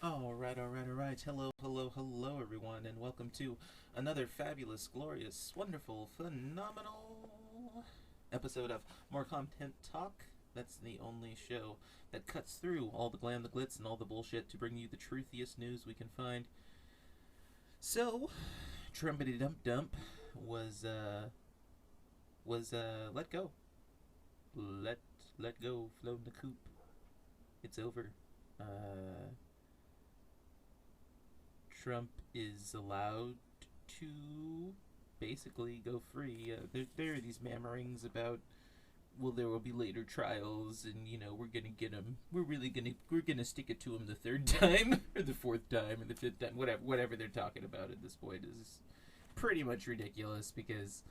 All right. Hello, everyone, and welcome to another fabulous, glorious, wonderful, phenomenal episode of More Content Talk. That's the only show that cuts through all the glam, the glitz, and all the bullshit to bring you the truthiest news we can find. So, Trumpity Dump Dump was let go. Let go, float in the coop. It's over. Uh, Trump is allowed to basically go free. There are these mammerings about, well, there will be later trials, and we're gonna get him. We're gonna stick it to him the third time, or the fourth time, or the fifth time. Whatever they're talking about at this point is pretty much ridiculous because,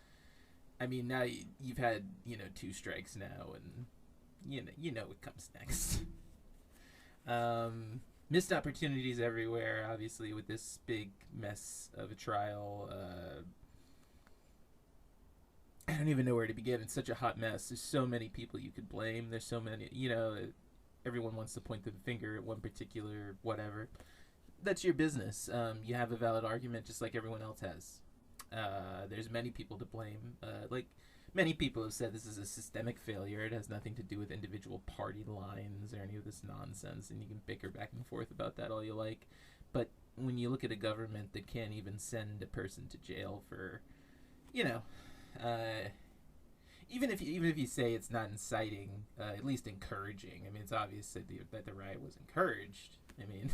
I mean, now you've had two strikes now, and you know what comes next. Missed opportunities everywhere, obviously, with this big mess of a trial. I don't even know where to begin. It's such a hot mess. There's so many people you could blame. There's so many, everyone wants to point the finger at one particular whatever. That's your business. You have a valid argument just like everyone else has. There's many people to blame. Many people have said this is a systemic failure. It has nothing to do with individual party lines or any of this nonsense, and you can bicker back and forth about that all you like. But when you look at a government that can't even send a person to jail for, uh, even if you say it's not inciting, at least encouraging. I mean, it's obvious that the riot was encouraged. I mean,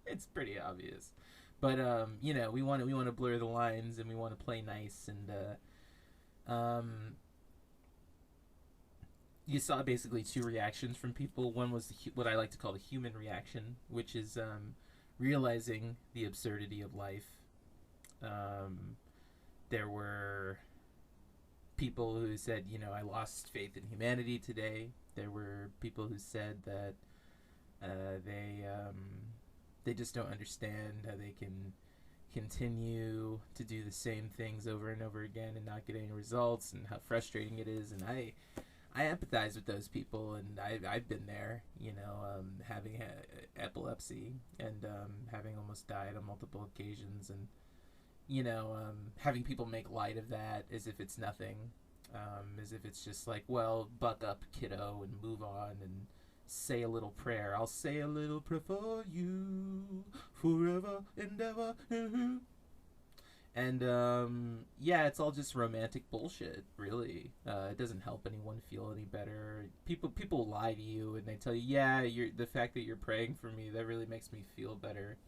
it's pretty obvious. But we want to blur the lines, and we want to play nice, and you saw basically two reactions from people. One was what I like to call the human reaction, which is realizing the absurdity of life. There were people who said, I lost faith in humanity today. There were people who said that they just don't understand how they can continue to do the same things over and over again and not get any results, and how frustrating it is. And I empathize with those people, and I've been there, having epilepsy, and having almost died on multiple occasions, and having people make light of that as if it's nothing, as if it's just like, well, buck up, kiddo, and move on, and say a little prayer. I'll say a little prayer for you forever and ever. And it's all just romantic bullshit, really. It doesn't help anyone feel any better. People lie to you, and they tell you, the fact that you're praying for me, that really makes me feel better.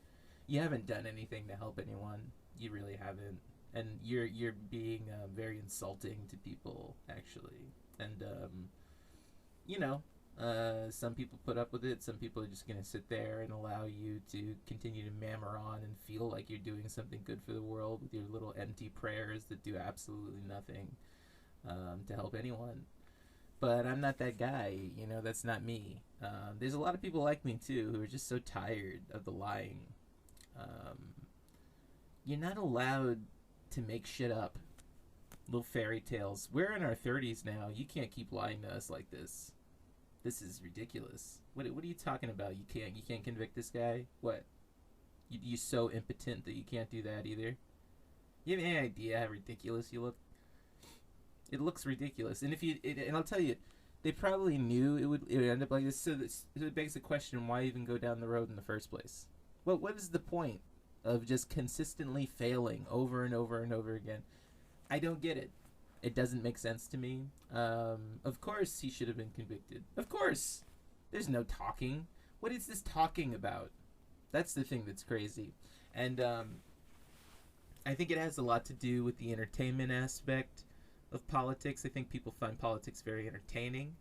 You haven't done anything to help anyone. You really haven't. And you're being very insulting to people, actually. And some people put up with it. Some people are just going to sit there and allow you to continue to mammer on and feel like you're doing something good for the world with your little empty prayers that do absolutely nothing to help anyone. But I'm not that guy. That's not me. There's a lot of people like me, too, who are just so tired of the lying. You're not allowed to make shit up. Little fairy tales. We're in our 30s now. You can't keep lying to us like this. This is ridiculous. What are you talking about? You can't convict this guy? What? You so impotent that you can't do that either? You have any idea how ridiculous you look? It looks ridiculous. And and I'll tell you, they probably knew it would end up like this. So it begs the question: why even go down the road in the first place? What is the point of just consistently failing over and over and over again? I don't get it. It doesn't make sense to me. Of course he should have been convicted. Of course. There's no talking. What is this talking about? That's the thing that's crazy. And I think it has a lot to do with the entertainment aspect of politics. I think people find politics very entertaining.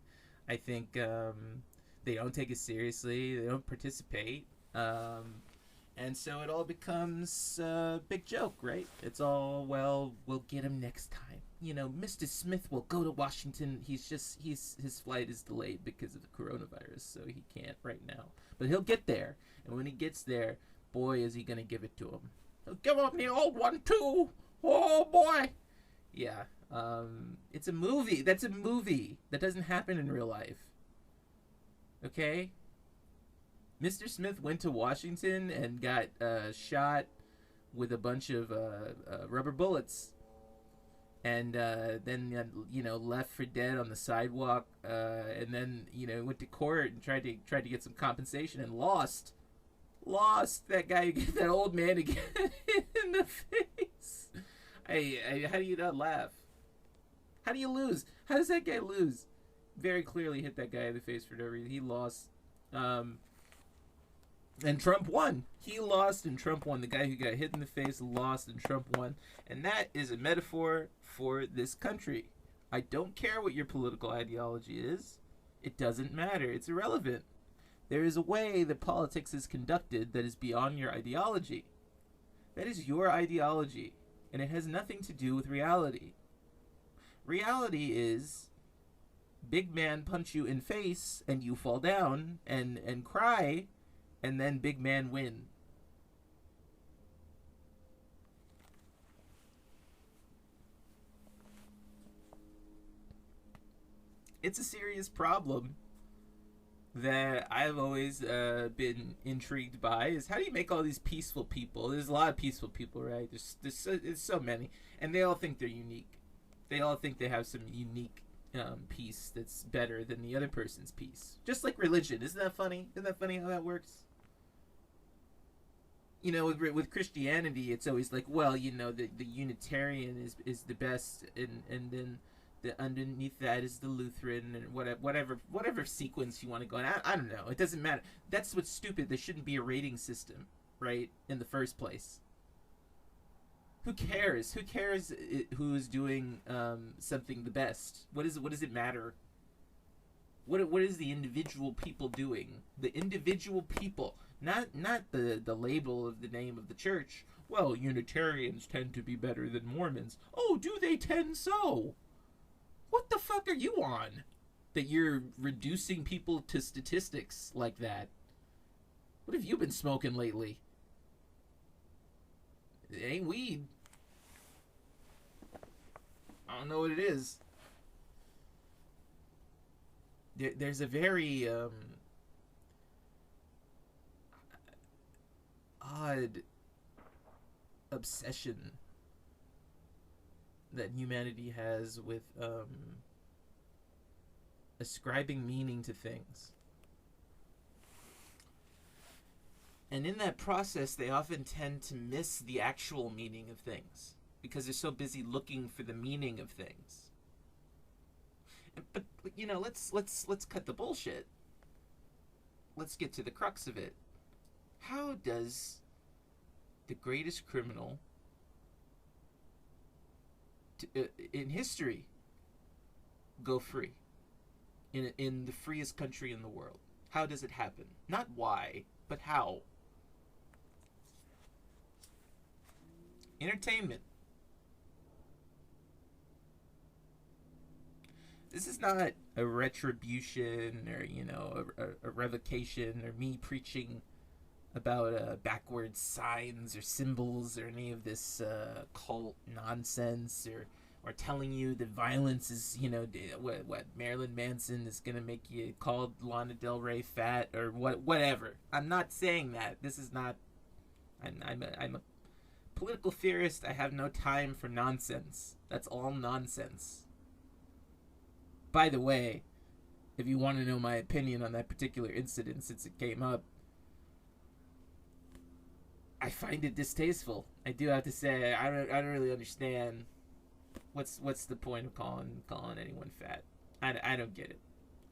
I think they don't take it seriously. They don't participate. And so it all becomes a big joke, right? It's all, well, we'll get him next time. Mr. Smith will go to Washington. His flight is delayed because of the coronavirus, so he can't right now. But he'll get there. And when he gets there, boy, is he going to give it to him. He'll give him the old one, too. Oh, boy. Yeah. It's a movie. That's a movie. That doesn't happen in real life. Okay? Mr. Smith went to Washington and got shot with a bunch of rubber bullets, and then left for dead on the sidewalk, and then went to court and tried to get some compensation and lost. That guy, that old man again in the face. How do you not laugh? How do you lose? How does that guy lose? Very clearly hit that guy in the face for no reason. He lost. And Trump won. He lost and Trump won. The guy who got hit in the face lost and Trump won. And that is a metaphor for this country. I don't care what your political ideology is. It doesn't matter. It's irrelevant. There is a way that politics is conducted that is beyond your ideology. That is your ideology, and it has nothing to do with reality. Reality is big man punch you in face and you fall down and cry, and then big man win. It's a serious problem that I've always been intrigued by, is how do you make all these peaceful people? There's a lot of peaceful people, right? There's so many, and they all think they're unique. They all think they have some unique peace that's better than the other person's peace. Just like religion. Isn't that funny? Isn't that funny how that works? With Christianity, it's always like, well, the Unitarian is the best, and then underneath that is the Lutheran, and whatever sequence you want to go in. I don't know. It doesn't matter. That's what's stupid. There shouldn't be a rating system, right, in the first place. Who cares? Who cares who is doing something the best? What does it matter? What is the individual people doing? The individual people, not the label of the name of the church. Well, Unitarians tend to be better than Mormons. Oh, do they tend so? What the fuck are you on? That you're reducing people to statistics like that? What have you been smoking lately? It ain't weed. I don't know what it is. There's a very odd obsession that humanity has with ascribing meaning to things. And in that process, they often tend to miss the actual meaning of things because they're so busy looking for the meaning of things. But let's cut the bullshit. Let's get to the crux of it. How does the greatest criminal in history go free in the freest country in the world? How does it happen? Not why, but how. Entertainment. This is not a retribution or a revocation or me preaching about backwards signs or symbols or any of this cult nonsense or telling you that violence is, what Marilyn Manson is going to make you call Lana Del Rey fat or whatever. I'm not saying that. This is not... I'm a political theorist. I have no time for nonsense. That's all nonsense. By the way, if you want to know my opinion on that particular incident since it came up, I find it distasteful. I do have to say, I don't really understand what's the point of calling anyone fat. I don't get it.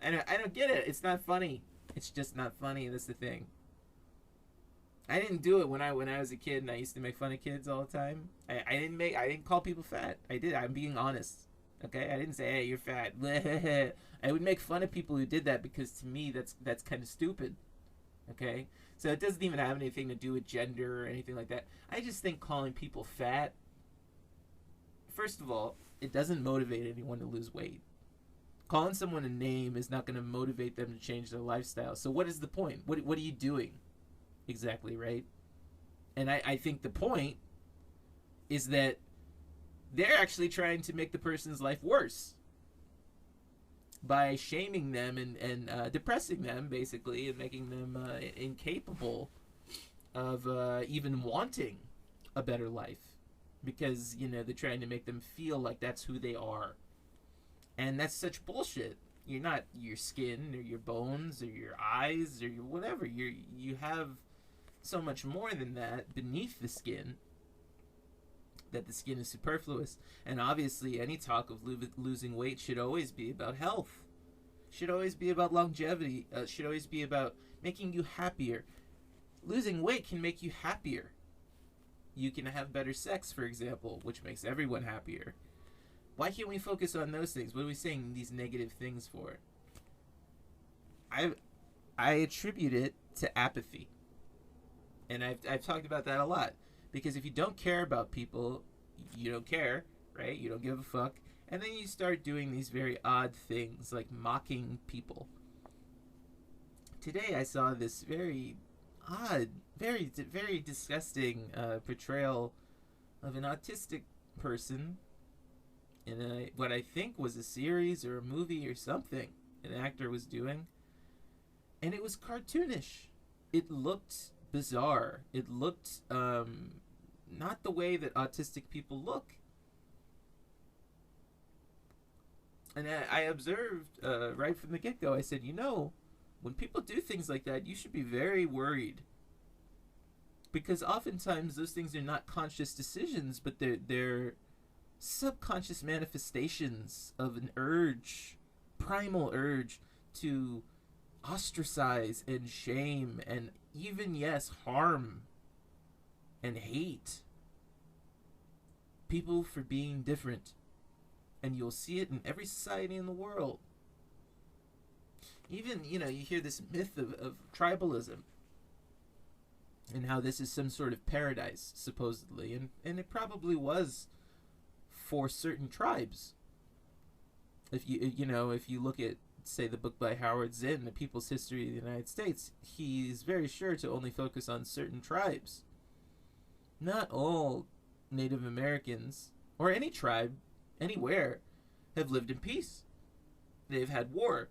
I don't get it. It's not funny. It's just not funny. That's the thing. I didn't do it when I was a kid and I used to make fun of kids all the time. I didn't call people fat. I did. I'm being honest. Okay? I didn't say, hey, you're fat. I would make fun of people who did that because to me that's kind of stupid. Okay? So it doesn't even have anything to do with gender or anything like that. I just think calling people fat, first of all, it doesn't motivate anyone to lose weight. Calling someone a name is not going to motivate them to change their lifestyle. So what is the point? What are you doing? Exactly, right? And I think the point is that they're actually trying to make the person's life worse. by shaming them and depressing them, basically, and making them incapable of even wanting a better life, because they're trying to make them feel like that's who they are, and that's such bullshit. You're not your skin or your bones or your eyes or your whatever. You have so much more than that beneath the skin, that the skin is superfluous. And obviously any talk of losing weight should always be about health, should always be about longevity, should always be about making you happier. Losing weight can make you happier. You can have better sex, for example, which makes everyone happier. Why can't we focus on those things? What are we saying these negative things for? I attribute it to apathy. And I've talked about that a lot. Because if you don't care about people, you don't care, right? You don't give a fuck. And then you start doing these very odd things, like mocking people. Today I saw this very odd, very, very disgusting portrayal of an autistic person in what I think was a series or a movie or something an actor was doing. And it was cartoonish. It looked bizarre. It looked not the way that autistic people look. And I observed right from the get-go, I said, when people do things like that, you should be very worried. Because oftentimes those things are not conscious decisions, but they're subconscious manifestations of an urge, primal urge to ostracize and shame and even, yes, harm and hate people for being different. And you'll see it in every society in the world. Even, you hear this myth of tribalism and how this is some sort of paradise, supposedly. And it probably was for certain tribes. If you look at, say, the book by Howard Zinn, The People's History of the United States, he's very sure to only focus on certain tribes. Not all Native Americans, or any tribe, anywhere, have lived in peace. They've had war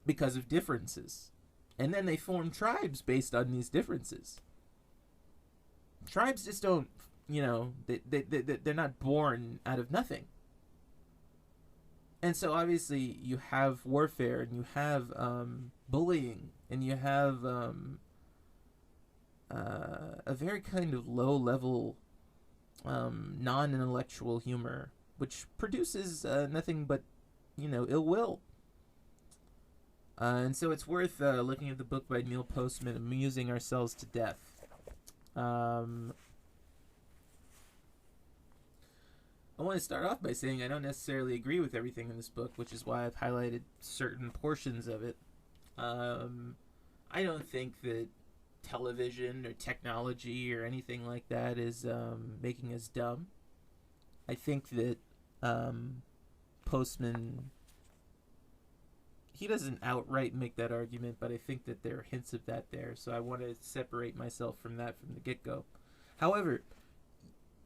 because of differences. And then they form tribes based on these differences. Tribes just don't, they're not born out of nothing. And so obviously you have warfare, and you have bullying, and you have a very kind of low-level non-intellectual humor, which produces nothing but, ill will. And so it's worth looking at the book by Neil Postman, Amusing Ourselves to Death. I want to start off by saying I don't necessarily agree with everything in this book, which is why I've highlighted certain portions of it. I don't think that television or technology or anything like that is making us dumb. I think that Postman, he doesn't outright make that argument, but I think that there are hints of that there, so I want to separate myself from that from the get-go. However,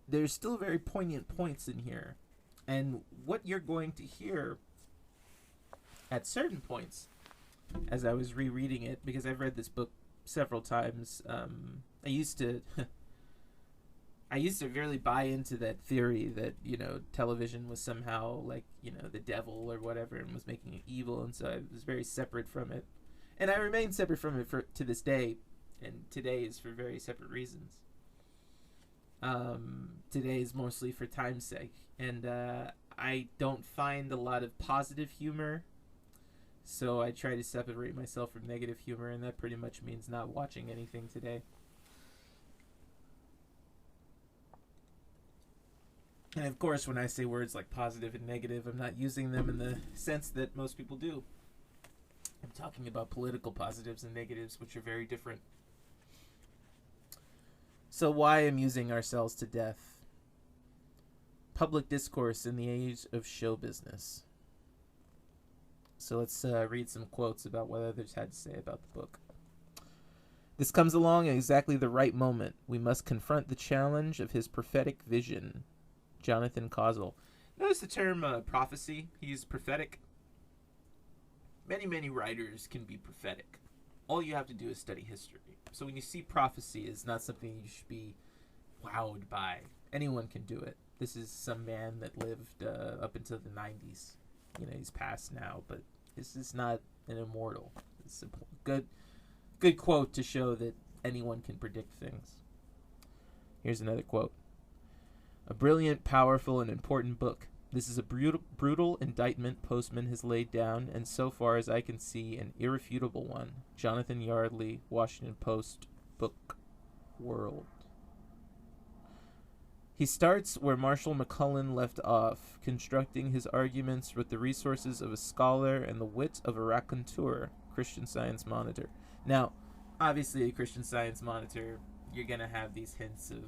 there's still very poignant points in here, and what you're going to hear at certain points, as I was rereading it, because I've read this book several times, I used to really buy into that theory that, television was somehow like, the devil or whatever, and was making it evil, and so I was very separate from it. And I remain separate from it to this day, and today is for very separate reasons. Today is mostly for time's sake, and I don't find a lot of positive humor, so I try to separate myself from negative humor, and that pretty much means not watching anything today. And of course, when I say words like positive and negative, I'm not using them in the sense that most people do. I'm talking about political positives and negatives, which are very different. So why amusing ourselves to death? Public discourse in the age of show business. So let's read some quotes about what others had to say about the book. This comes along at exactly the right moment. We must confront the challenge of his prophetic vision. Jonathan Causel. Notice the term prophecy. He's prophetic. Many writers can be prophetic. All you have to do is study history. So when you see prophecy, it's not something you should be wowed by. Anyone can do it. This is some man that lived up until the 90s. He's passed now, but this is not an immortal. It's a good quote to show that anyone can predict things. Here's another quote. A brilliant, powerful, and important book. This is a brutal indictment Postman has laid down, and so far as I can see, an irrefutable one. Jonathan Yardley, Washington Post, Book World. He starts where Marshall McLuhan left off, constructing his arguments with the resources of a scholar and the wit of a raconteur, Christian Science Monitor. Now, obviously, a Christian Science Monitor, you're going to have these hints of,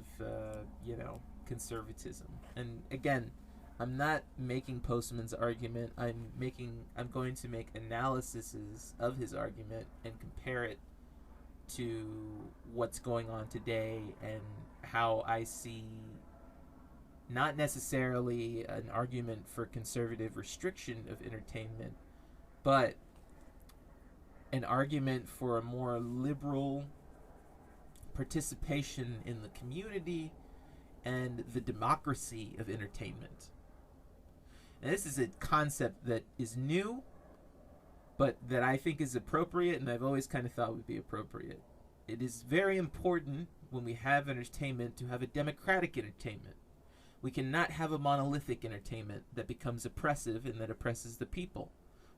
conservatism. And again, I'm not making Postman's argument. I'm going to make analyses of his argument and compare it to what's going on today and how I see not necessarily an argument for conservative restriction of entertainment, but an argument for a more liberal participation in the community and the democracy of entertainment. And this is a concept that is new, but that I think is appropriate, and I've always kind of thought would be appropriate. It is very important when we have entertainment to have a democratic entertainment. We cannot have a monolithic entertainment that becomes oppressive and that oppresses the people.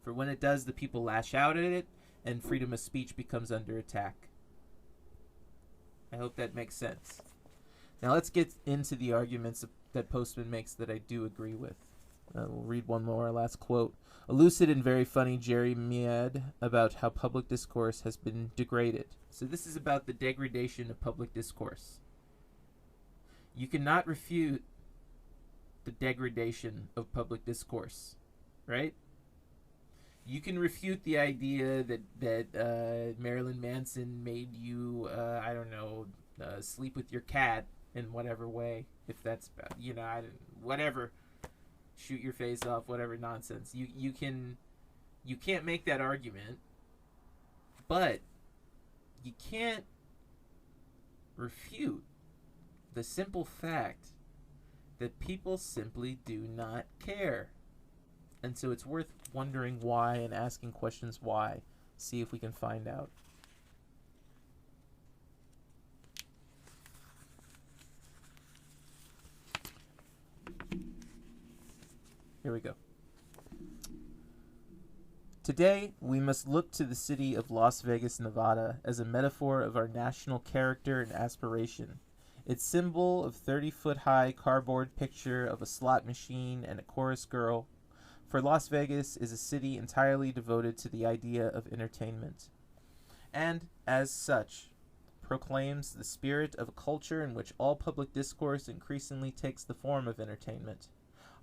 For when it does, the people lash out at it, and freedom of speech becomes under attack. I hope that makes sense. Now let's get into the arguments that Postman makes that I do agree with. We'll read one more, last quote. A lucid and very funny jeremiad about how public discourse has been degraded. So this is about the degradation of public discourse. You cannot refute the degradation of public discourse, right? You can refute the idea that Marilyn Manson made you, sleep with your cat in whatever way, if that's, whatever, shoot your face off, whatever nonsense. You can't make that argument, but you can't refute the simple fact that people simply do not care. And so it's worth wondering why and asking questions why. See if we can find out. Here we go. Today, we must look to the city of Las Vegas, Nevada, as a metaphor of our national character and aspiration. Its symbol of 30-foot-high cardboard picture of a slot machine and a chorus girl. For Las Vegas is a city entirely devoted to the idea of entertainment, and, as such, proclaims the spirit of a culture in which all public discourse increasingly takes the form of entertainment.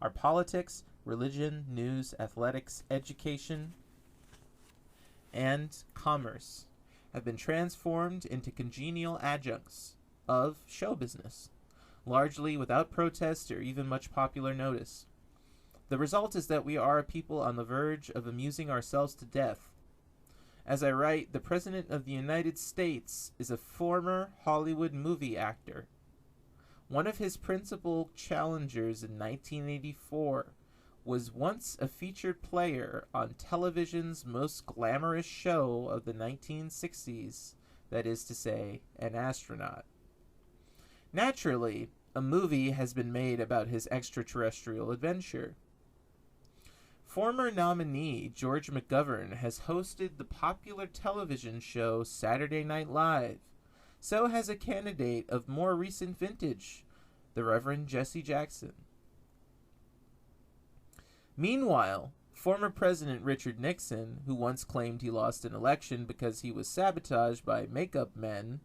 Our politics, religion, news, athletics, education, and commerce have been transformed into congenial adjuncts of show business, largely without protest or even much popular notice. The result is that we are a people on the verge of amusing ourselves to death. As I write, the President of the United States is a former Hollywood movie actor. One of his principal challengers in 1984 was once a featured player on television's most glamorous show of the 1960s, that is to say, an astronaut. Naturally, a movie has been made about his extraterrestrial adventure. Former nominee George McGovern has hosted the popular television show Saturday Night Live. So has a candidate of more recent vintage, the Reverend Jesse Jackson. Meanwhile, former President Richard Nixon, who once claimed he lost an election because he was sabotaged by makeup men,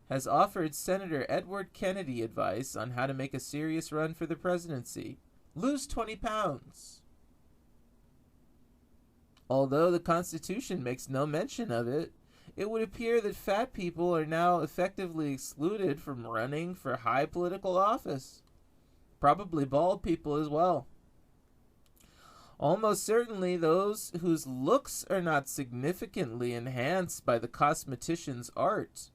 has offered Senator Edward Kennedy advice on how to make a serious run for the presidency. Lose 20 pounds. Although the Constitution makes no mention of it, it would appear that fat people are now effectively excluded from running for high political office. Probably bald people as well. Almost certainly those whose looks are not significantly enhanced by the cosmetician's art.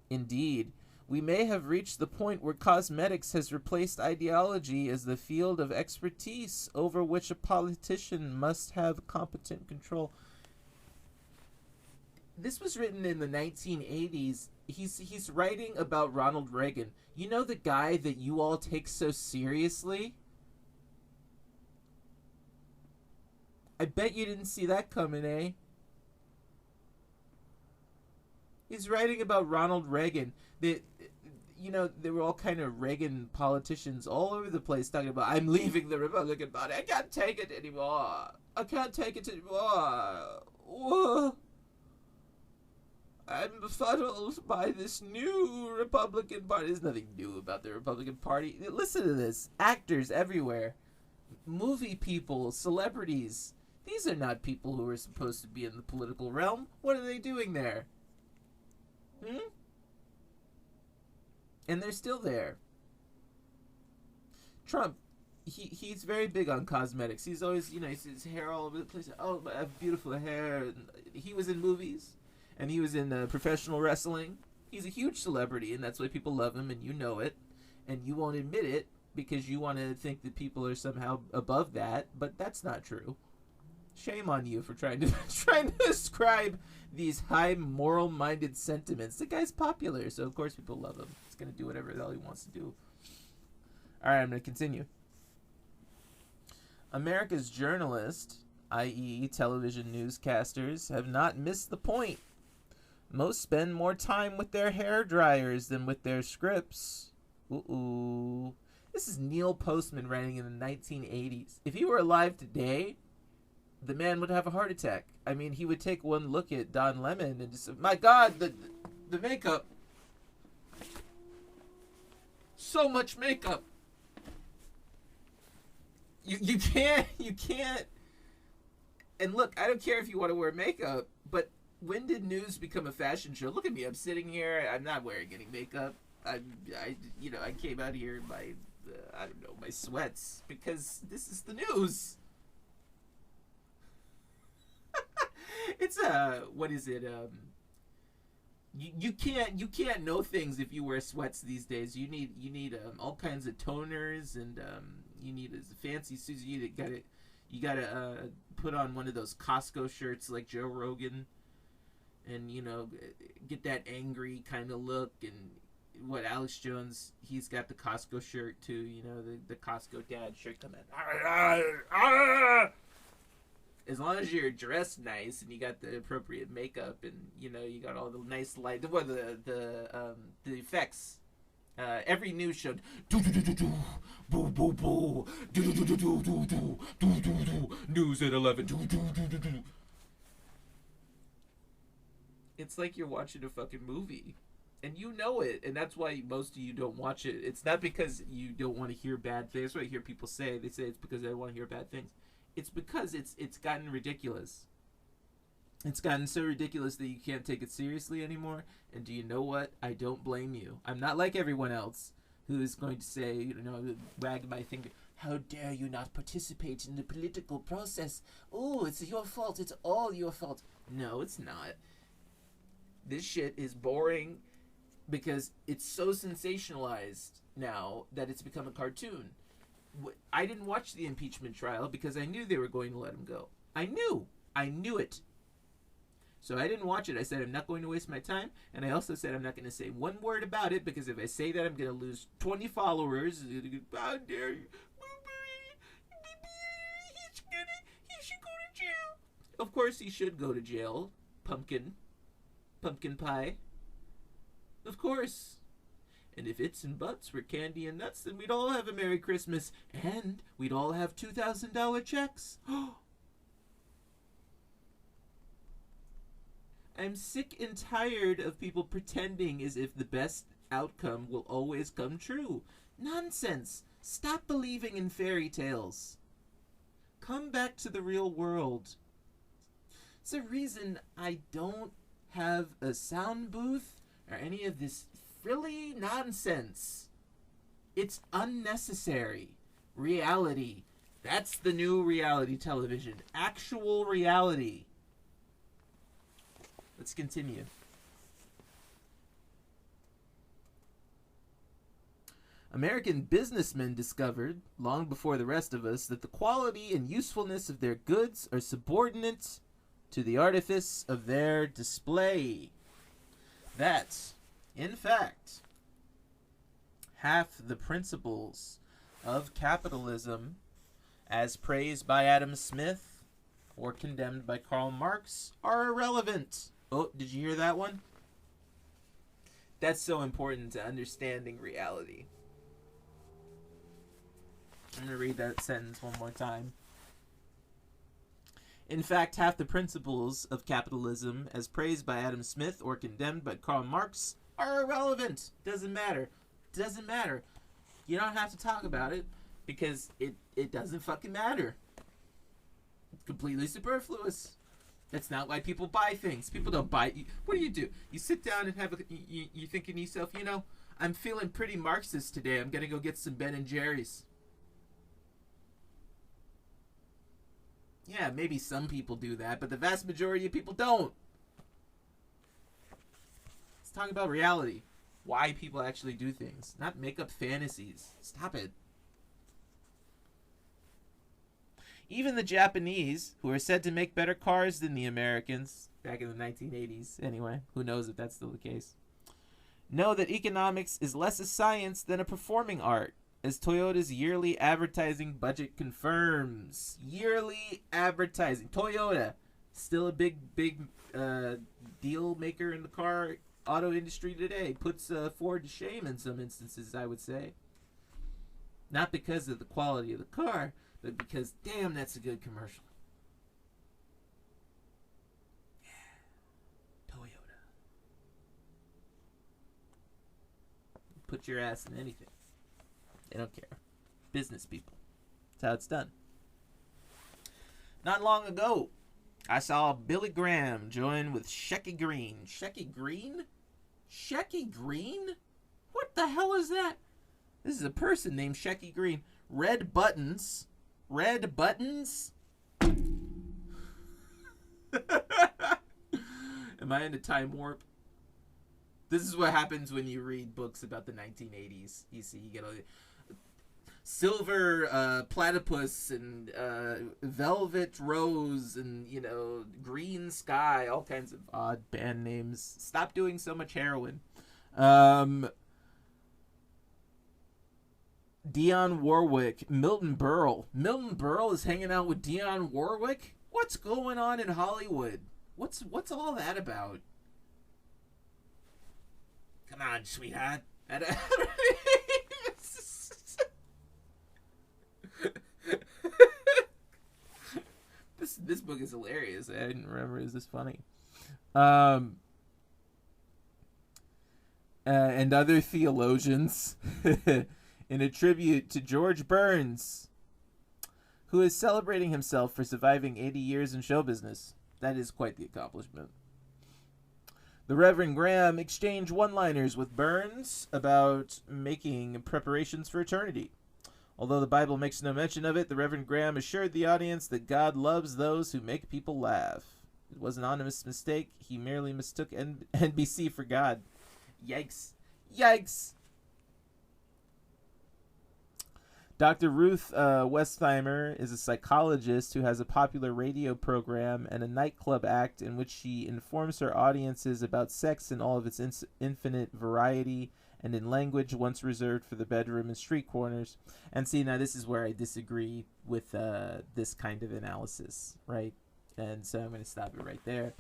Indeed, we may have reached the point where cosmetics has replaced ideology as the field of expertise over which a politician must have competent control. This was written in the 1980s. He's writing about Ronald Reagan. You know, the guy that you all take so seriously? I bet you didn't see that coming, eh? He's writing about Ronald Reagan. There were all kind of Reagan politicians all over the place talking about, I'm leaving the Republican Party. I can't take it anymore. I can't take it anymore. Whoa. I'm befuddled by this new Republican Party. There's nothing new about the Republican Party. Listen to this. Actors everywhere. Movie people, celebrities. These are not people who are supposed to be in the political realm. What are they doing there? And they're still there. Trump, he's very big on cosmetics. He's always, he's his hair all over the place. Oh, I have beautiful hair. He was in movies, and he was in professional wrestling. He's a huge celebrity, and that's why people love him, and you know it. And you won't admit it because you want to think that people are somehow above that, but that's not true. Shame on you for trying to ascribe these high moral-minded sentiments. The guy's popular, so of course people love him. He's going to do whatever the hell he wants to do. All right, I'm going to continue. America's journalists, i.e. television newscasters, have not missed the point. Most spend more time with their hair dryers than with their scripts. Ooh. This is Neil Postman writing in the 1980s. If he were alive today, the man would have a heart attack. I mean, he would take one look at Don Lemon and just, my God, the makeup. So much makeup. You can't. And look, I don't care if you want to wear makeup, but when did news become a fashion show? Look at me. I'm sitting here. I'm not wearing any makeup. I came out here in my, my sweats because this is the news. It's what is it? You can't know things if you wear sweats these days. You need all kinds of toners, and you need fancy suits. You gotta put on one of those Costco shirts like Joe Rogan, and get that angry kind of look. And what Alex Jones, he's got the Costco shirt too. The Costco dad shirt coming. As long as you're dressed nice and you got the appropriate makeup and you got all the nice light, the effects. Every news show, news at 11. It's like you're watching a fucking movie, and you know it, and that's why most of you don't watch it. It's not because you don't want to hear bad things. That's what I hear people say. They say it's because they want to hear bad things. It's because it's gotten ridiculous. It's gotten so ridiculous that you can't take it seriously anymore. And do you know what? I don't blame you. I'm not like everyone else who is going to say, wag my finger, how dare you not participate in the political process? Oh, it's your fault. It's all your fault. No, it's not. This shit is boring because it's so sensationalized now that it's become a cartoon. I didn't watch the impeachment trial because I knew they were going to let him go. I knew it. So I didn't watch it. I said I'm not going to waste my time, and I also said I'm not going to say one word about it because if I say that, I'm going to lose 20 followers. How dare you? He should go to jail. Of course he should go to jail. Pumpkin pie. Of course. And if its and buts were candy and nuts, then we'd all have a Merry Christmas. And we'd all have $2,000 checks. I'm sick and tired of people pretending as if the best outcome will always come true. Nonsense. Stop believing in fairy tales. Come back to the real world. It's a reason I don't have a sound booth or any of this frilly nonsense. It's unnecessary. Reality That's the new reality television. Actual reality. Let's continue. American businessmen discovered, long before the rest of us, that the quality and usefulness of their goods are subordinate to the artifice of their display. That, in fact, half the principles of capitalism, as praised by Adam Smith or condemned by Karl Marx, are irrelevant. Oh, did you hear that one? That's so important to understanding reality. I'm going to read that sentence one more time. In fact, half the principles of capitalism, as praised by Adam Smith or condemned by Karl Marx, are irrelevant. Doesn't matter. Doesn't matter. You don't have to talk about it because it doesn't fucking matter. It's completely superfluous. That's not why people buy things. People don't buy. What do? You sit down and have you thinking to yourself, you know, I'm feeling pretty Marxist today. I'm going to go get some Ben and Jerry's. Yeah, maybe some people do that, but the vast majority of people don't. Let's talk about reality. Why people actually do things, not make up fantasies. Stop it. Even the Japanese, who are said to make better cars than the Americans, back in the 1980s anyway, who knows if that's still the case, know that economics is less a science than a performing art, as Toyota's yearly advertising budget confirms. Yearly advertising. Toyota, still a big deal maker in the car auto industry today. Puts Ford to shame in some instances, I would say. Not because of the quality of the car, but because, damn, that's a good commercial. Yeah. Toyota. Put your ass in anything. They don't care. Business people. That's how it's done. Not long ago, I saw Billy Graham join with Shecky Green. Shecky Green? Shecky Green? What the hell is that? This is a person named Shecky Green. Red buttons. Red buttons? Am I in a time warp? This is what happens when you read books about the 1980s. You see, you get all silver platypus and velvet rose and, you know, green sky, all kinds of odd band names. Stop doing so much heroin. Dionne Warwick, Milton Berle. Milton Berle is hanging out with Dionne Warwick? What's going on in Hollywood? What's all that about? Come on, sweetheart. This book is hilarious. I didn't remember it was this funny. And other theologians in a tribute to George Burns, who is celebrating himself for surviving 80 years in show business. That is quite the accomplishment. The Reverend Graham exchanged one-liners with Burns about making preparations for eternity. Although the Bible makes no mention of it, the Reverend Graham assured the audience that God loves those who make people laugh. It was an honest mistake. He merely mistook NBC for God. Yikes. Yikes. Dr. Ruth Westheimer is a psychologist who has a popular radio program and a nightclub act in which she informs her audiences about sex in all of its infinite variety and in language once reserved for the bedroom and street corners. And see, now this is where I disagree with this kind of analysis, right? And so I'm going to stop it right there.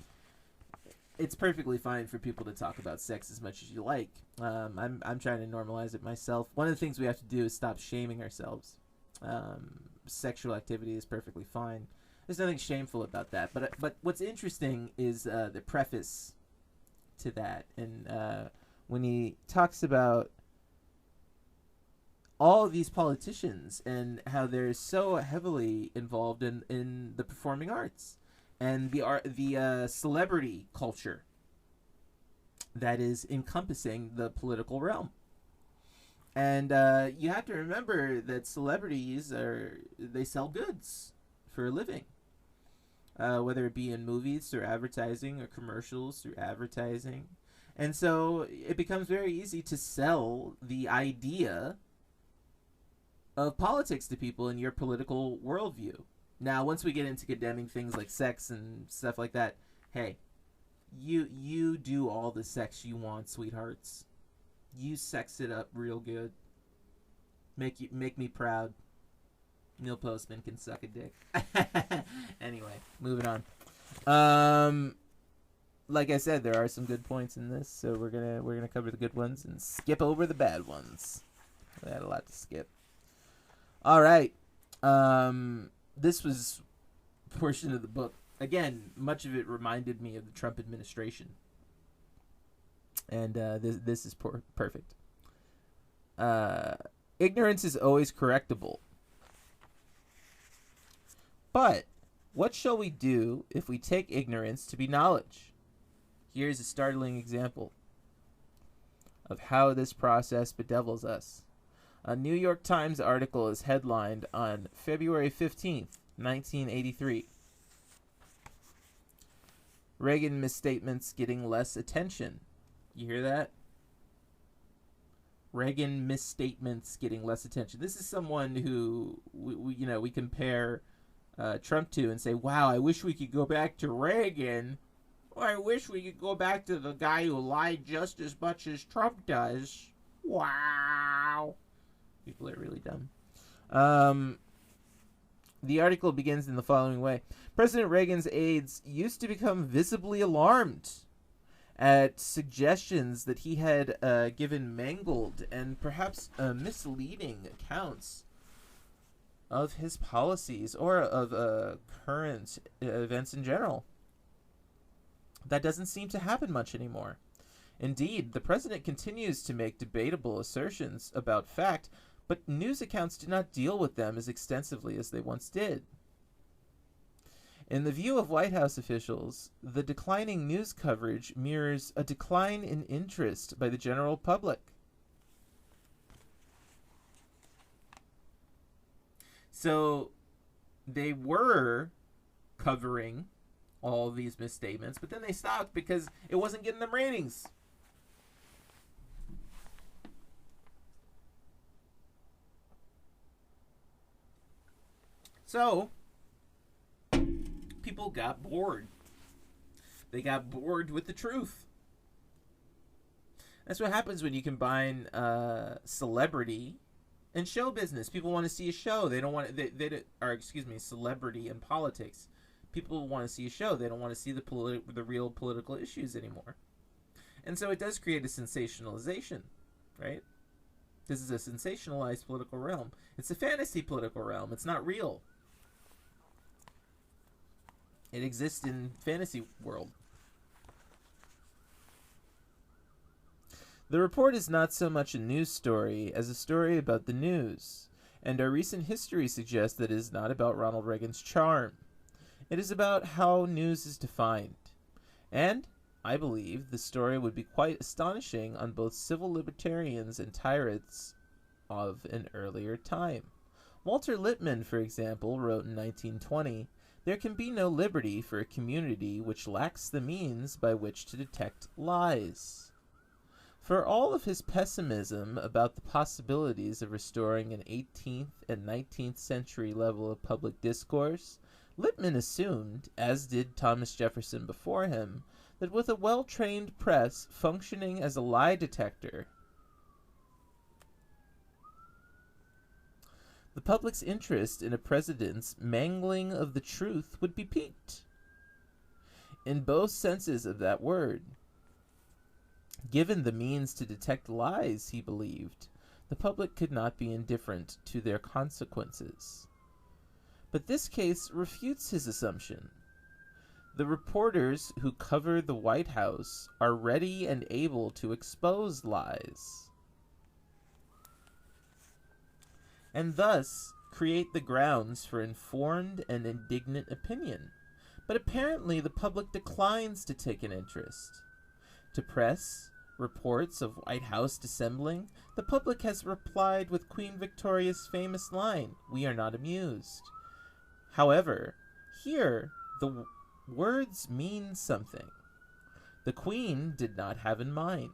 It's perfectly fine for people to talk about sex as much as you like. I'm trying to normalize it myself. One of the things we have to do is stop shaming ourselves. Sexual activity is perfectly fine. There's nothing shameful about that. But what's interesting is the preface to that. And when he talks about all of these politicians and how they're so heavily involved in the performing arts and the celebrity culture that is encompassing the political realm. And you have to remember that celebrities they sell goods for a living, whether it be in movies through advertising or commercials through advertising. And so it becomes very easy to sell the idea of politics to people in your political worldview. Now, once we get into condemning things like sex and stuff like that, hey, you do all the sex you want, sweethearts. You sex it up real good. Make me proud. Neil Postman can suck a dick. Anyway, moving on. Like I said, there are some good points in this, so we're gonna cover the good ones and skip over the bad ones. We had a lot to skip. All right. This was a portion of the book. Again, much of it reminded me of the Trump administration. And this is perfect. Ignorance is always correctable. But what shall we do if we take ignorance to be knowledge? Here's a startling example of how this process bedevils us. A New York Times article is headlined on February 15th, 1983. Reagan misstatements getting less attention. You hear that? Reagan misstatements getting less attention. This is someone who we compare Trump to and say, wow, I wish we could go back to Reagan. Or I wish we could go back to the guy who lied just as much as Trump does. Wow. People are really dumb. The article begins in the following way. President Reagan's aides used to become visibly alarmed at suggestions that he had given mangled and perhaps misleading accounts of his policies or of current events in general. That doesn't seem to happen much anymore. Indeed, the president continues to make debatable assertions about fact, but news accounts do not deal with them as extensively as they once did. In the view of White House officials, the declining news coverage mirrors a decline in interest by the general public. So they were covering all these misstatements, but then they stopped because it wasn't getting them ratings. So people got bored. They got bored with the truth. That's what happens when you combine celebrity and show business. People want to see a show. They don't want celebrity and politics. People want to see a show. They don't want to see the real political issues anymore. And so it does create a sensationalization, right? This is a sensationalized political realm. It's a fantasy political realm. It's not real. It exists in fantasy world. The report is not so much a news story as a story about the news, and our recent history suggests that it is not about Ronald Reagan's charm. It is about how news is defined. And I believe the story would be quite astonishing on both civil libertarians and tyrants of an earlier time. Walter Lippmann, for example, wrote in 1920, "There can be no liberty for a community which lacks the means by which to detect lies." For all of his pessimism about the possibilities of restoring an 18th and 19th century level of public discourse, Lippmann assumed, as did Thomas Jefferson before him, that with a well-trained press functioning as a lie detector, the public's interest in a president's mangling of the truth would be piqued. In both senses of that word. Given the means to detect lies, he believed, the public could not be indifferent to their consequences. But this case refutes his assumption. The reporters who cover the White House are ready and able to expose lies, and thus create the grounds for informed and indignant opinion. But apparently the public declines to take an interest. To press reports of White House dissembling, the public has replied with Queen Victoria's famous line, "We are not amused." However, here, the words mean something. The Queen did not have in mind.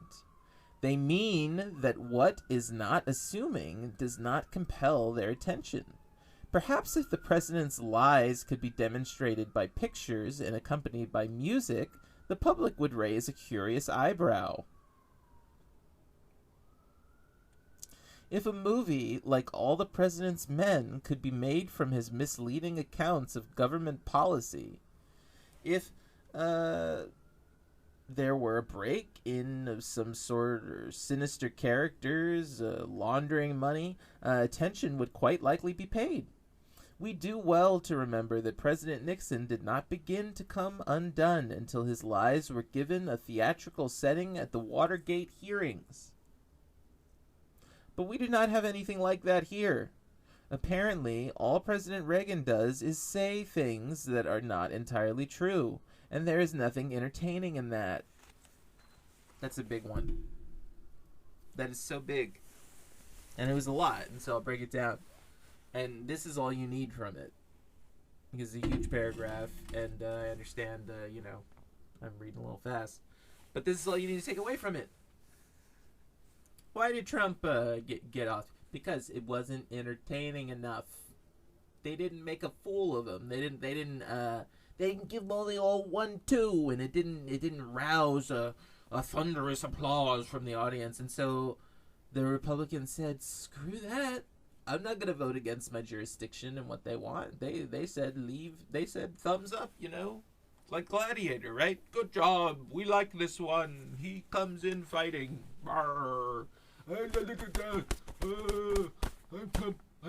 They mean that what is not assuming does not compel their attention. Perhaps if the president's lies could be demonstrated by pictures and accompanied by music, the public would raise a curious eyebrow. If a movie like All the President's Men could be made from his misleading accounts of government policy, if there were a break-in of some sort or sinister characters laundering money, attention would quite likely be paid. We do well to remember that President Nixon did not begin to come undone until his lies were given a theatrical setting at the Watergate hearings. But we do not have anything like that here. Apparently, all President Reagan does is say things that are not entirely true, and there is nothing entertaining in that. That's a big one. That is so big. And it was a lot, and so I'll break it down. And this is all you need from it. Because it's a huge paragraph, and I understand, I'm reading a little fast. But this is all you need to take away from it. Why did Trump get off? Because it wasn't entertaining enough. They didn't make a fool of him. They didn't give him only all 1-2, and it didn't rouse a thunderous applause from the audience. And so the Republicans said, "Screw that. I'm not gonna vote against my jurisdiction and what they want." They said leave. They said thumbs up. Like Gladiator, right? Good job. We like this one. He comes in fighting. Brr. I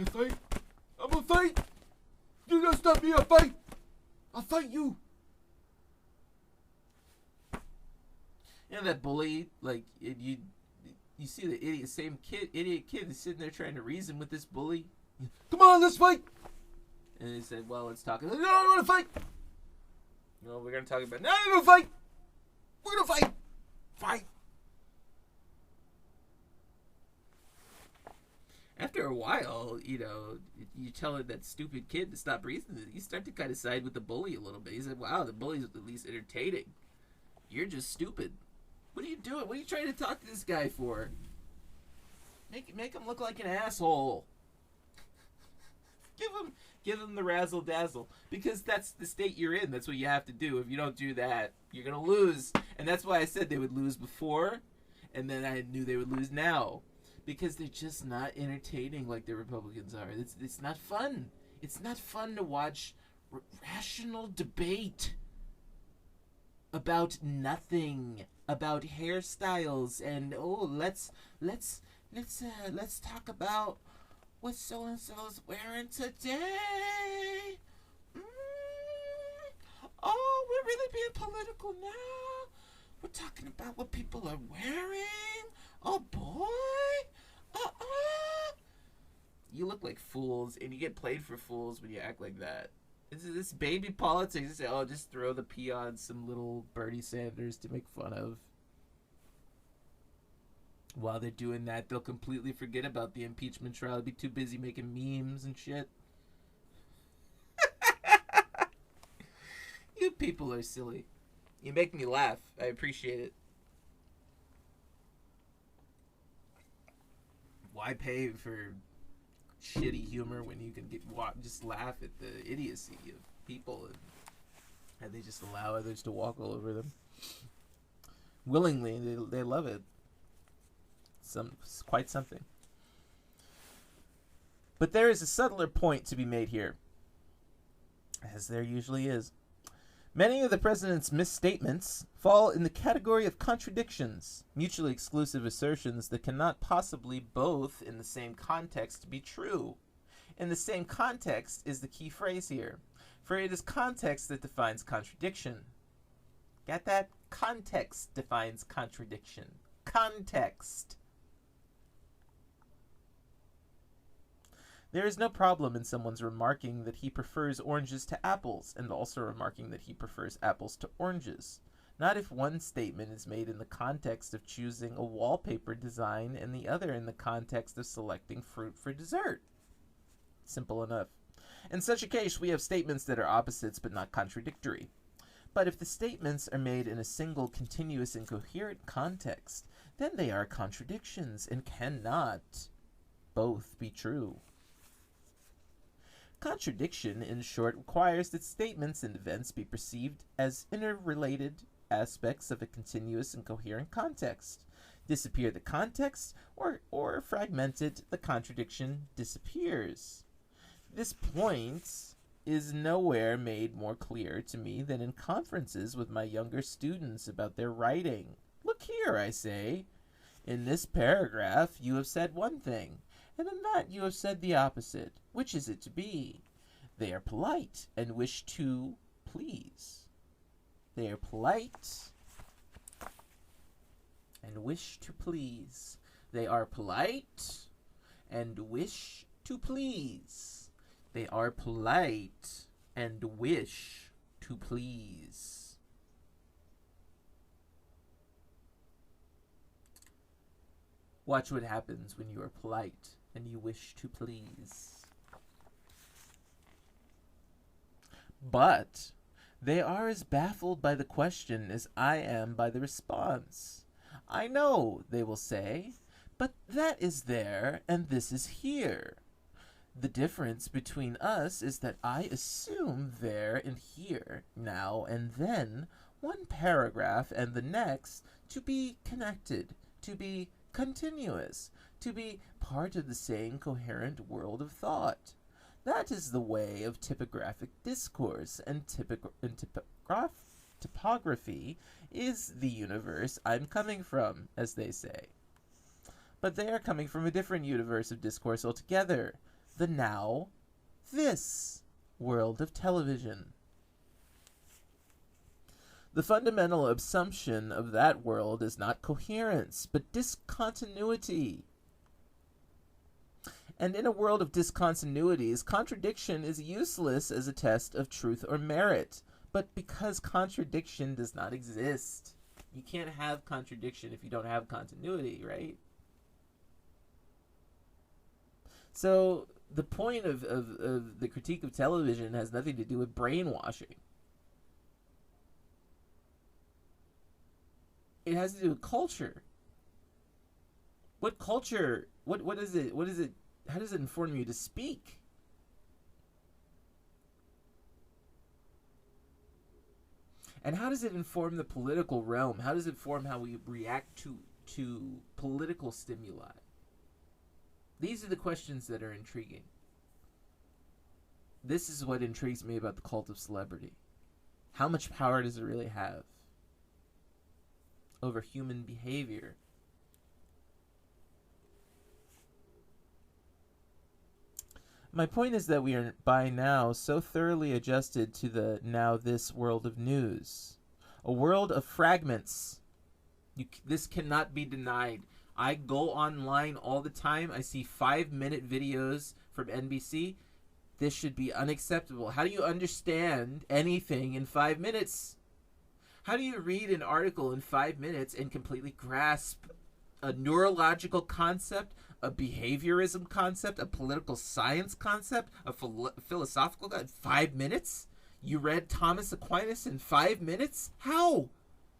fight. I'm a fight. You don't stop me. I fight. I'll fight you. That bully, you see the idiot kid is sitting there trying to reason with this bully. Come on, let's fight. And he said, "Well, let's talk." No, I don't want to fight. We're going to talk about, no, we're going to fight. We're going to fight. Fight. After a while, you tell that stupid kid to stop reasoning. You start to kind of side with the bully a little bit. He said, "Wow, the bully's at least entertaining. You're just stupid. What are you doing? What are you trying to talk to this guy for? Make him look like an asshole. Give him the razzle dazzle, because that's the state you're in. That's what you have to do. If you don't do that, you're gonna lose. And that's why I said they would lose before, and then I knew they would lose now, because they're just not entertaining like the Republicans are. It's not fun. It's not fun to watch rational debate about nothing, about hairstyles, and let's talk about what so and so's wearing today. Oh, we're really being political now. We're talking about what people are wearing. Oh boy. You look like fools, and you get played for fools when you act like that. This baby politics. You say, "Oh, just throw the pea on some little Bernie Sanders to make fun of." While they're doing that, they'll completely forget about the impeachment trial. They'll be too busy making memes and shit. You people are silly. You make me laugh. I appreciate it. Why pay for shitty humor when you can just laugh at the idiocy of people, and they just allow others to walk all over them willingly? They love it. Quite something. But there is a subtler point to be made here, as there usually is. Many of the president's misstatements fall in the category of contradictions, mutually exclusive assertions that cannot possibly both in the same context be true. In the same context is the key phrase here, for it is context that defines contradiction. Got that? Context defines contradiction. Context. There is no problem in someone's remarking that he prefers oranges to apples, and also remarking that he prefers apples to oranges. Not if one statement is made in the context of choosing a wallpaper design and the other in the context of selecting fruit for dessert. Simple enough. In such a case, we have statements that are opposites but not contradictory. But if the statements are made in a single, continuous, and coherent context, then they are contradictions and cannot both be true. Contradiction, in short, requires that statements and events be perceived as interrelated aspects of a continuous and coherent context. Disappear the context or fragment it, the contradiction disappears. This point is nowhere made more clear to me than in conferences with my younger students about their writing. Look here, I say. In this paragraph, you have said one thing, and in that you have said the opposite. Which is it to be? They are polite and wish to please. They are polite and wish to please. They are polite and wish to please. They are polite and wish to please. Watch what happens when you are polite and you wish to please. But they are as baffled by the question as I am by the response. I know, they will say, but that is there and this is here. The difference between us is that I assume there and here, now and then, one paragraph and the next to be connected, to be continuous, to be part of the same coherent world of thought. That is the way of typographic discourse, and typography is the universe I'm coming from, as they say. But they are coming from a different universe of discourse altogether. The now, this world of television. The fundamental assumption of that world is not coherence, but discontinuity. And in a world of discontinuities, contradiction is useless as a test of truth or merit. But because contradiction does not exist, you can't have contradiction if you don't have continuity, right? So the point of the critique of television has nothing to do with brainwashing. It has to do with culture. What culture? What is it? What is it? How does it inform you to speak? And how does it inform the political realm? How does it inform how we react to political stimuli? These are the questions that are intriguing. This is what intrigues me about the cult of celebrity. How much power does it really have over human behavior? My point is that we are by now so thoroughly adjusted to the now this world of news. A world of fragments. This cannot be denied. I go online all the time. I see 5-minute videos from NBC. This should be unacceptable. How do you understand anything in 5 minutes? How do you read an article in 5 minutes and completely grasp a neurological concept, a behaviorism concept, a political science concept, a philosophical concept? 5 minutes? You read Thomas Aquinas in 5 minutes? How?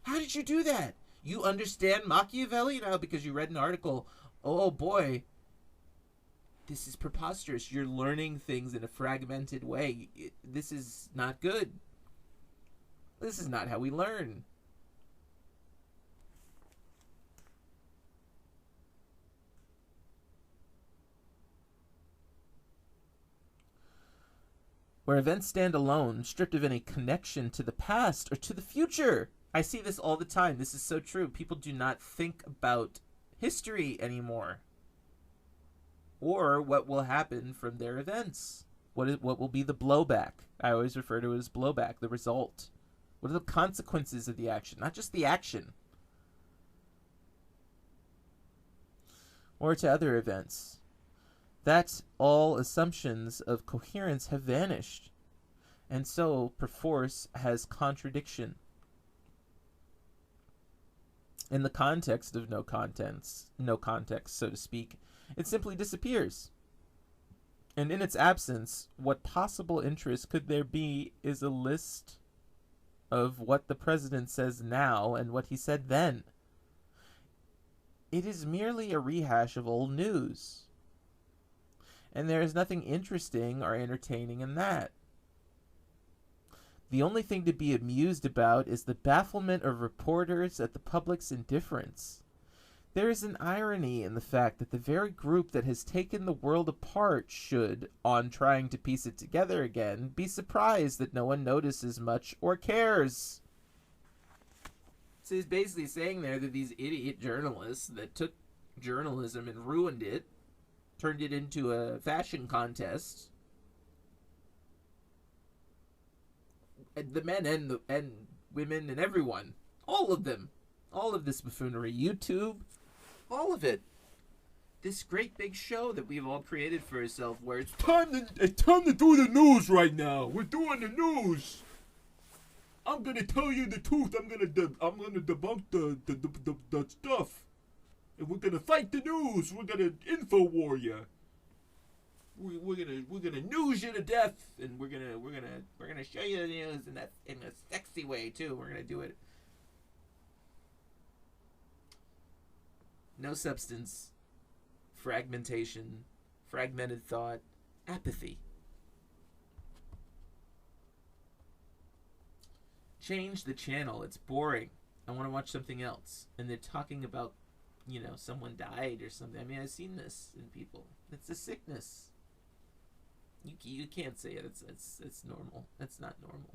How did you do that? You understand Machiavelli now because you read an article. Oh boy, this is preposterous. You're learning things in a fragmented way. This is not good. This is not how we learn. Where events stand alone, stripped of any connection to the past or to the future. I see this all the time. This is so true. People do not think about history anymore, or what will happen from their events. What will be the blowback? I always refer to it as blowback, the result. What are the consequences of the action? Not just the action. Or to other events. That all assumptions of coherence have vanished, and so perforce has contradiction. In the context of no context, so to speak, it simply disappears. And in its absence, what possible interest could there be is a list of what the president says now and what he said then. It is merely a rehash of old news. And there is nothing interesting or entertaining in that. The only thing to be amused about is the bafflement of reporters at the public's indifference. There is an irony in the fact that the very group that has taken the world apart should, on trying to piece it together again, be surprised that no one notices much or cares. So he's basically saying there that these idiot journalists that took journalism and ruined it, turned it into a fashion contest, the men and women and everyone, all of them, all of this buffoonery, YouTube, all of it, this great big show that we've all created for ourselves, where it's time to do the news right now. We're doing the news. I'm gonna tell you the truth. I'm gonna debunk the stuff, and we're gonna fight the news. We're gonna info war you. We're gonna news you to death, and we're gonna show you the news in a sexy way too. We're gonna do it. No substance, fragmentation, fragmented thought, apathy. Change the channel. It's boring. I want to watch something else. And they're talking about, someone died or something. I mean, I've seen this in people. It's a sickness. You can't say it. It's normal. It's not normal.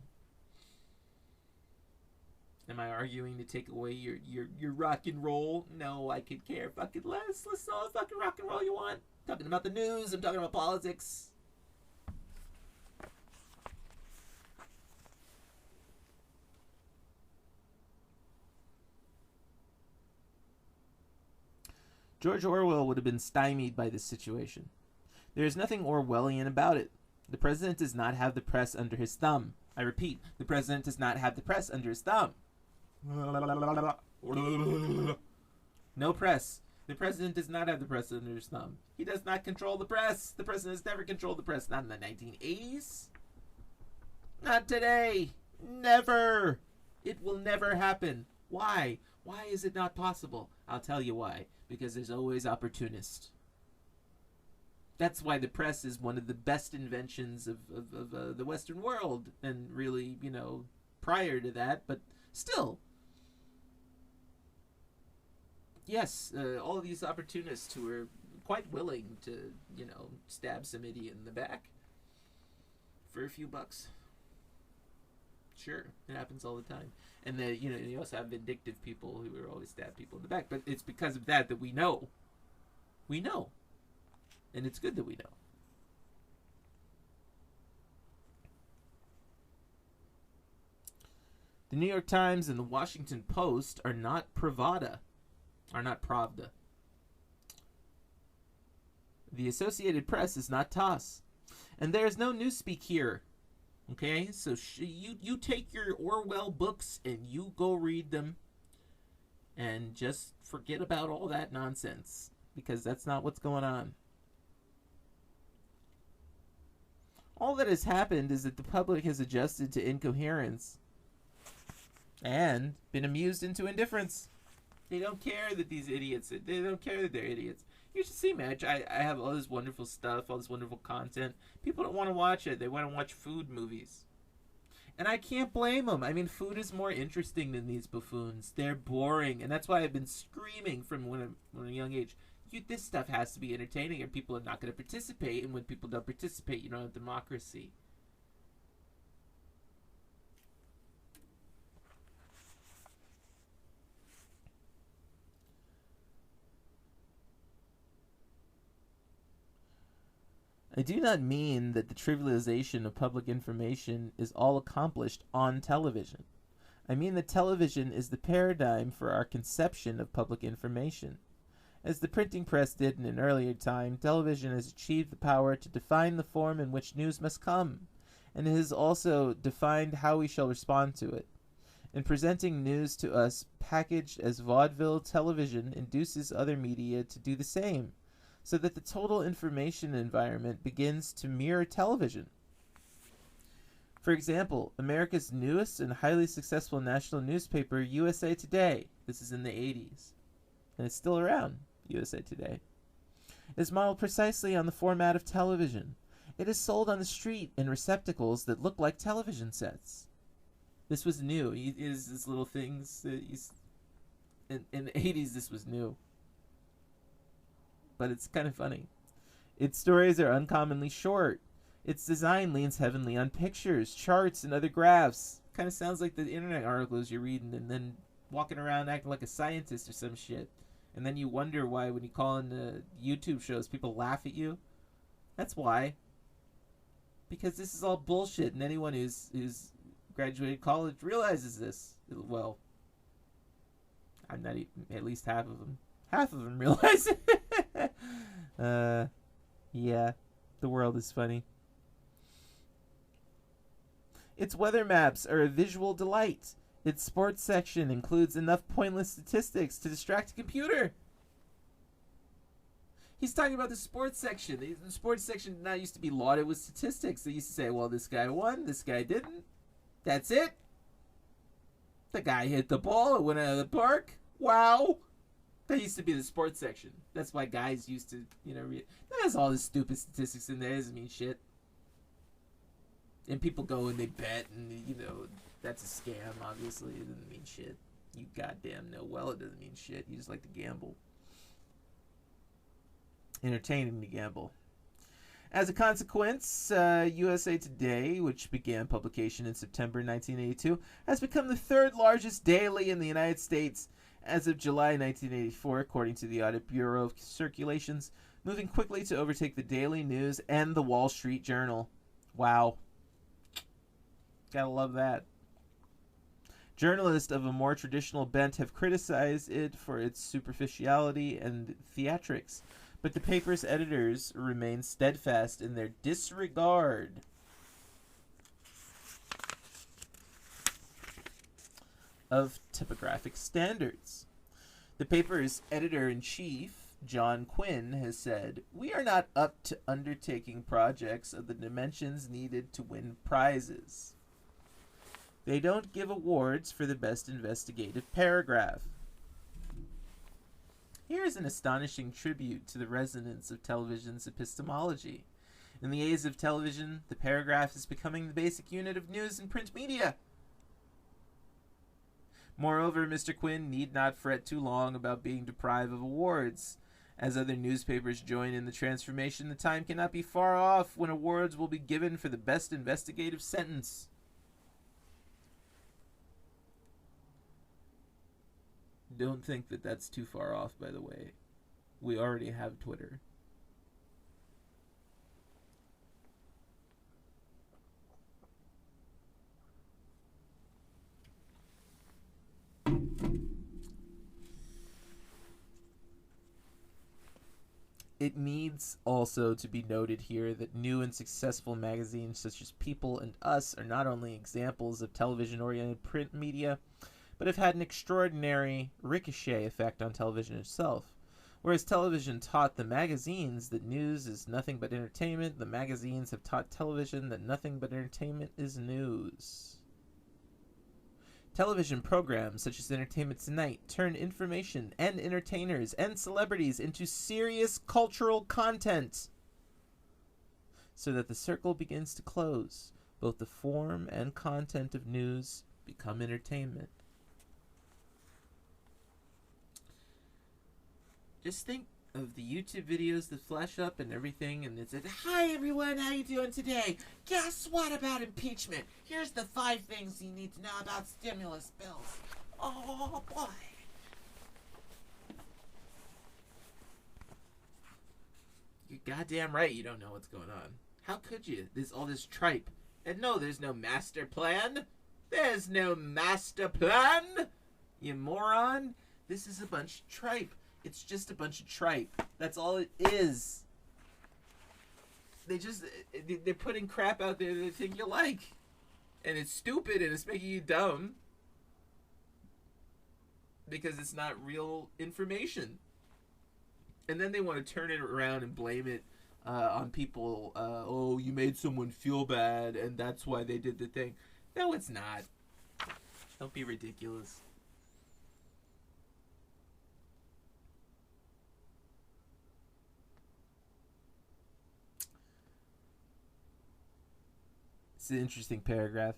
Am I arguing to take away your rock and roll? No, I could care fucking less. Listen to all the fucking rock and roll you want. I'm talking about the news. I'm talking about politics. George Orwell would have been stymied by this situation. There is nothing Orwellian about it. The president does not have the press under his thumb. I repeat, the president does not have the press under his thumb. No press. The president does not have the press under his thumb. He does not control the press. The president has never controlled the press. Not in the 1980s. Not today. Never. It will never happen. Why? Why is it not possible? I'll tell you why. Because there's always opportunists. That's why the press is one of the best inventions of the Western world. And really, prior to that. But still. Yes, all of these opportunists who are quite willing to, stab some idiot in the back for a few bucks. Sure, it happens all the time. And then, you also have vindictive people who are always stab people in the back. But it's because of that we know. We know. And it's good that we know. The New York Times and the Washington Post are not Pravda. The Associated Press is not TASS. And there is no newspeak here. Okay? So you take your Orwell books and you go read them. And just forget about all that nonsense. Because that's not what's going on. All that has happened is that the public has adjusted to incoherence. And been amused into indifference. They don't care that these idiots, they don't care that they're idiots. You should see, man, I have all this wonderful stuff, all this wonderful content. People don't want to watch it. They want to watch food movies. And I can't blame them. I mean, food is more interesting than these buffoons. They're boring. And that's why I've been screaming from when a young age, this stuff has to be entertaining or people are not going to participate. And when people don't participate, you don't have democracy. I do not mean that the trivialization of public information is all accomplished on television. I mean that television is the paradigm for our conception of public information. As the printing press did in an earlier time, television has achieved the power to define the form in which news must come, and it has also defined how we shall respond to it. In presenting news to us packaged as vaudeville television induces other media to do the same, so that the total information environment begins to mirror television. For example, America's newest and highly successful national newspaper, USA Today, this is in the 80s, and it's still around, USA Today, is modeled precisely on the format of television. It is sold on the street in receptacles that look like television sets. This was new. These little things. In the 80s, this was new. But it's kind of funny. Its stories are uncommonly short. Its design leans heavily on pictures, charts, and other graphs. Kind of sounds like the internet articles you're reading and then walking around acting like a scientist or some shit. And then you wonder why when you call in YouTube shows, people laugh at you. That's why. Because this is all bullshit, and anyone who's graduated college realizes this. Well, I'm not even, at least half of them. Half of them realize it. Yeah, the world is funny. Its weather maps are a visual delight. Its sports section includes enough pointless statistics to distract a computer. He's talking about the sports section. The sports section did not used to be lauded with statistics. They used to say, well, this guy won, this guy didn't. That's it. The guy hit the ball, it went out of the park. Wow. That used to be the sports section. That's why guys used to, read. There's all this stupid statistics in there. It doesn't mean shit. And people go and they bet, and, that's a scam, obviously. It doesn't mean shit. You goddamn know well it doesn't mean shit. You just like to gamble. Entertaining to gamble. As a consequence, USA Today, which began publication in September 1982, has become the third largest daily in the United States as of July 1984, according to the Audit Bureau of Circulations, moving quickly to overtake the Daily News and the Wall Street Journal. Wow. Gotta love that. Journalists of a more traditional bent have criticized it for its superficiality and theatrics, but the paper's editors remain steadfast in their disregard of typographic standards. The paper's editor-in-chief, John Quinn, has said, "We are not up to undertaking projects of the dimensions needed to win prizes. They don't give awards for the best investigative paragraph." Here is an astonishing tribute to the resonance of television's epistemology. In the age of television, the paragraph is becoming the basic unit of news and print media. Moreover, Mr. Quinn need not fret too long about being deprived of awards. As other newspapers join in the transformation, the time cannot be far off when awards will be given for the best investigative sentence. Don't think that that's too far off, by the way. We already have Twitter. It needs also to be noted here that new and successful magazines such as People and Us are not only examples of television-oriented print media, but have had an extraordinary ricochet effect on television itself. Whereas television taught the magazines that news is nothing but entertainment, the magazines have taught television that nothing but entertainment is news. Television programs such as Entertainment Tonight turn information and entertainers and celebrities into serious cultural content, so that the circle begins to close. Both the form and content of news become entertainment. Just think of the YouTube videos that flash up and everything, and it says, "Hi everyone, how you doing today? Guess what about impeachment? Here's the 5 things you need to know about stimulus bills." Oh boy. You're goddamn right you don't know what's going on. How could you? There's all this tripe. And no, there's no master plan. There's no master plan, you moron. This is a bunch of tripe. It's just a bunch of tripe. That's all it is. They're putting crap out there that they think you like. And it's stupid and it's making you dumb. because it's not real information. And then they want to turn it around and blame it on people. Oh, you made someone feel bad, and that's why they did the thing. No, it's not. Don't be ridiculous. It's an interesting paragraph.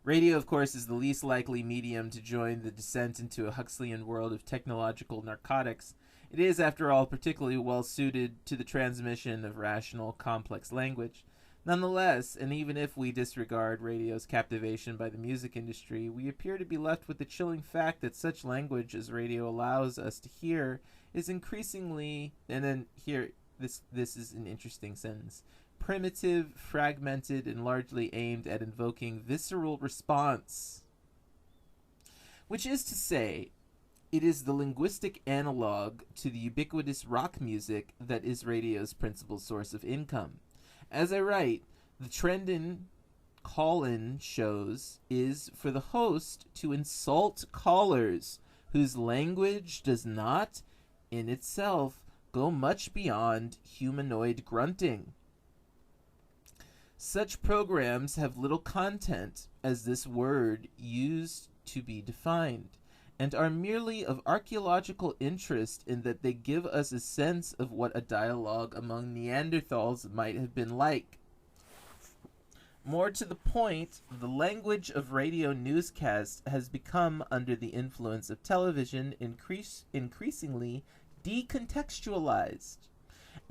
Radio, of course, is the least likely medium to join the descent into a Huxleyan world of technological narcotics. It is, after all, particularly well suited to the transmission of rational, complex language. Nonetheless, and even if we disregard radio's captivation by the music industry, we appear to be left with the chilling fact that such language as radio allows us to hear is increasingly, and then here, this is an interesting sentence, primitive, fragmented, and largely aimed at invoking visceral response. Which is to say, it is the linguistic analog to the ubiquitous rock music that is radio's principal source of income. As I write, the trend in call-in shows is for the host to insult callers whose language does not, in itself, go much beyond humanoid grunting. Such programs have little content as this word used to be defined, and are merely of archaeological interest in that they give us a sense of what a dialogue among Neanderthals might have been like. More to the point, the language of radio newscasts has become, under the influence of television, increasingly decontextualized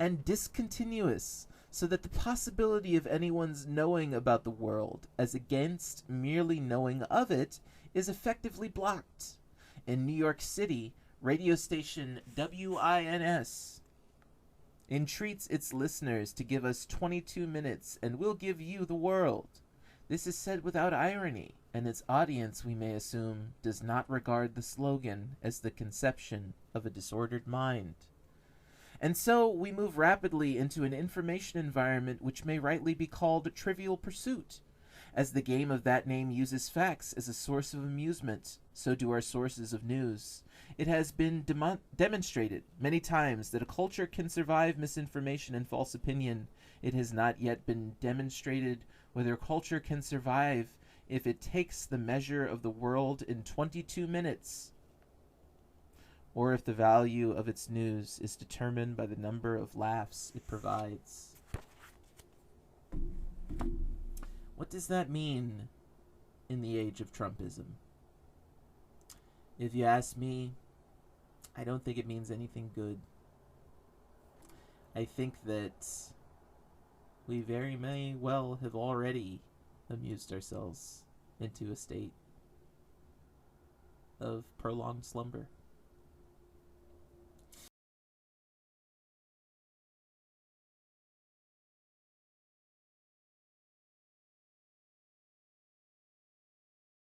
and discontinuous, so that the possibility of anyone's knowing about the world, as against merely knowing of it, is effectively blocked. In New York City, radio station WINS entreats its listeners to give us 22 minutes and we'll give you the world. This is said without irony, and its audience, we may assume, does not regard the slogan as the conception of a disordered mind. And so we move rapidly into an information environment which may rightly be called a trivial pursuit. As the game of that name uses facts as a source of amusement, so do our sources of news. It has been demonstrated many times that a culture can survive misinformation and false opinion. It has not yet been demonstrated whether a culture can survive if it takes the measure of the world in 22 minutes, or if the value of its news is determined by the number of laughs it provides. What does that mean in the age of Trumpism? If you ask me, I don't think it means anything good. I think that we very may well have already amused ourselves into a state of prolonged slumber.